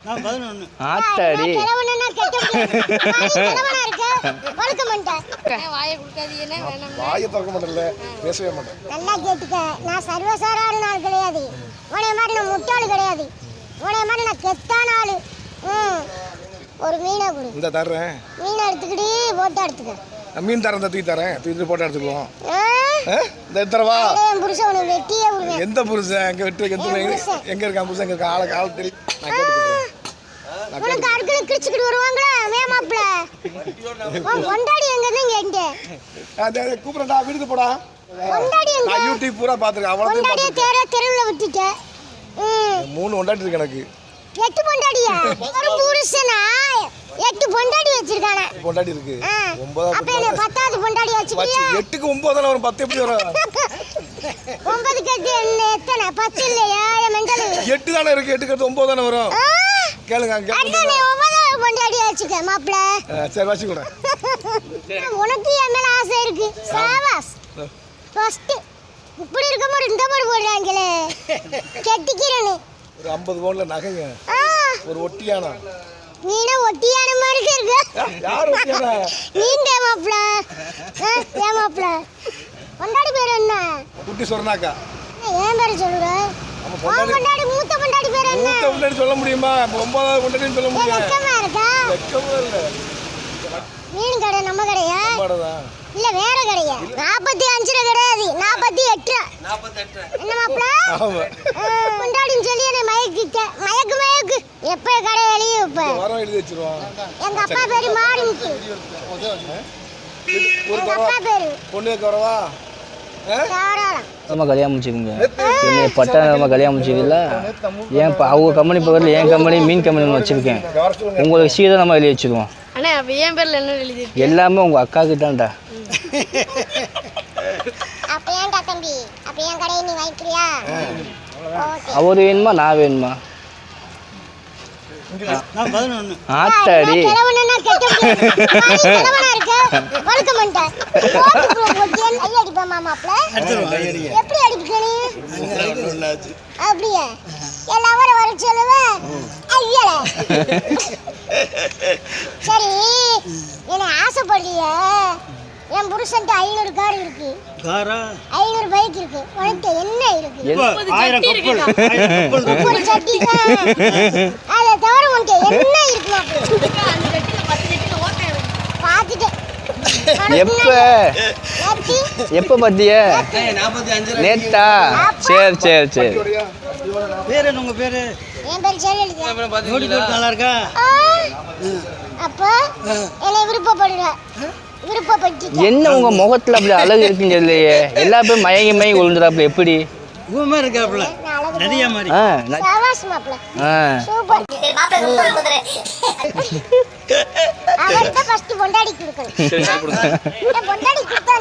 ஆத்தாடி வாயை திறக்க மாட்டேன்ல, பேசவே மாட்டேன். நல்லா கேட்டுக்க, நான் சர்வசாதாரண ஆள் கிடையாது. உனைய மாதிரி நான் முட்டாள் கிடையாது. உனைய மாதிரி நான் கெத்தான ஆளு. ஒரு மீனை கொடு. இந்த தர்றேன். மீனை எடுத்துக்கிட்டு போட்டோ எடுத்துக்க. மீன் தரேன், தூக்கி தரேன், தூக்கிட்டு போட்டோ எடுத்துக்குவோம். இந்த தரவா என் புருஷன் உனக்கு வெட்டியே விடுவேன். எந்த புருஷன் எங்க வெட்டு எங்க இருக்கான் புருஷன்? எங்க இருக்க ஆளு தெரியும். உனக்கு அடுக்கல கிழிச்சுக்கிட்டு வருவாங்களா வேமாப்ல? கொண்டாடி எங்க இருந்து அத கூப்பிடுறா, வீட்டுக்கு போடா. கொண்டாடி எங்க? நான் யூடியூப் பூரா பாத்துறேன். அவ்வளவு கொண்டாடியே தெருவுல விட்டுட்ட. 3 கொண்டாடி இருக்கு எனக்கு. 8 பொண்டாடியா? ஒரு புருஷனா 8 பொண்டாடி வச்சிருக்கானே. பொண்டாடி இருக்கு. 9 அப்ப என்ன 10வது பொண்டாடி வச்சிருக்கியா? 8க்கு 9 தான வரும். 10 எப்படி வரும்? 9க்கு எத்தனை? 10 இல்லையா? மெண்டல். 8 தான இருக்கு. 8க்கு 9 தான வரும். கேளுங்க அண்ணே 9வது பொண்டாடி வச்சிருக்க மாப்ள. சரி வாசி கூட. உனக்கு என் மேல ஆசை இருக்கு. சாவாஸ். ஃபர்ஸ்ட் இப்படி இருக்கும்போது இந்த மாதிரி போடுறாங்களே. கெட்டிக்கிறேன்னு. ஒரு 50 பவுன்ல நகைங்க. ஒரு ஒட்டியானா. நீனே ஒட்டியான மாதிரி இருக்கு. யார் ஒட்டியானா? நீங்க மாப்ள. மாப்ள. பொண்டாடி பேர் என்ன? குட்டி சொர்ணாக்கா. ஏன் பேர் சொல்ற? பொண்டாடி மூத்த பொண்டாடி பேர் என்ன? மூத்த பொண்டாடி சொல்ல முடியுமா? 9வது பொண்டாடின்னு சொல்ல முடியாது. வெக்கமா இருக்கா? வெக்கமா இல்ல. மீன் கடை நம்ம கடையா? நம்மடதான். இல்ல வேற கடையா? 45 கிடையாது. 48. என்ன மாப்ள? ஆமா. பொண்டாடின்னு சொல்லி என்ன மயக்கிட்ட. மயக்கு. எப்ப கடை வெளிய இப்ப? வர எழுதி வச்சிருவோம். எங்க அப்பா பேரு மாரிமுத்து. ஒரு அப்பா பேரு பொண்ணுக்கு வரவா? தாராளம். நம்ம கல்யாணம் முடிச்சுக்கோங்க. என்னை பட்டம் நம்ம கல்யாணம் முடிச்சுக்கல. ஏன் அவங்க கம்பெனி பக்கத்தில் என் கம்பெனி மீன் கம்பெனி வச்சுருக்கேன். உங்களுக்கு சீதை நம்ம எழுதி வச்சுருவோம். அண்ணா அப்போ என் பேரில் என்ன எழுதி? எல்லாமே உங்கள் அக்கா கிட்டான்டா. அப்ப ஏன்டா தம்பி? அப்ப என் கடையை நீ வாங்கிக்கிறியா? அவர் வேணுமா நான் வேணுமா? ஆத்தாடி கிழவனா கெட்ட கிழவனா இருக்க வழுக்க மாட்டேன். ஐயா அடிப்பா மாமாப்ல. எப்படி அடிப்பீங்க நீ? அப்படியே எல்லாரும் வர சொல்லுவேன். ஐயா சரி, என்ன ஆசைப்படுறிய? என் புருஷன்ட்ட 500 கார் இருக்கு. 500 பைக் இருக்கு. உனக்கு என்ன இருக்கு? 10 சட்டி இருக்கு. ஒரு சட்டி தான். அதை தவிர உனக்கு என்ன இருக்குமா? அந்த சட்டியில் 10 சட்டியில் ஓட்டை இருக்கு. பார்த்துட்டேன். எப்ப பாத்திய? நேத்தா? சரி பேரு உங்க பேரு? என் பேர் ஜெயலலிதா. நல்லா இருக்கா? அப்ப என்னை விருப்பப்பட்டு என்ன உங்க முகத்துல அப்படி அழகு இருக்குன்னு சொல்லையே. எல்லா பேரும் மயங்கி விழுந்துறாப்புல எப்படி? ஊமா இருக்காப்புல நிறைய மாதிரி. சவாஸ் மாப்ள. சூப்பர். அவர்தான் ஃபர்ஸ்ட் பொண்டாடி கொடுக்கணும். பொண்டாடி கொடுத்தா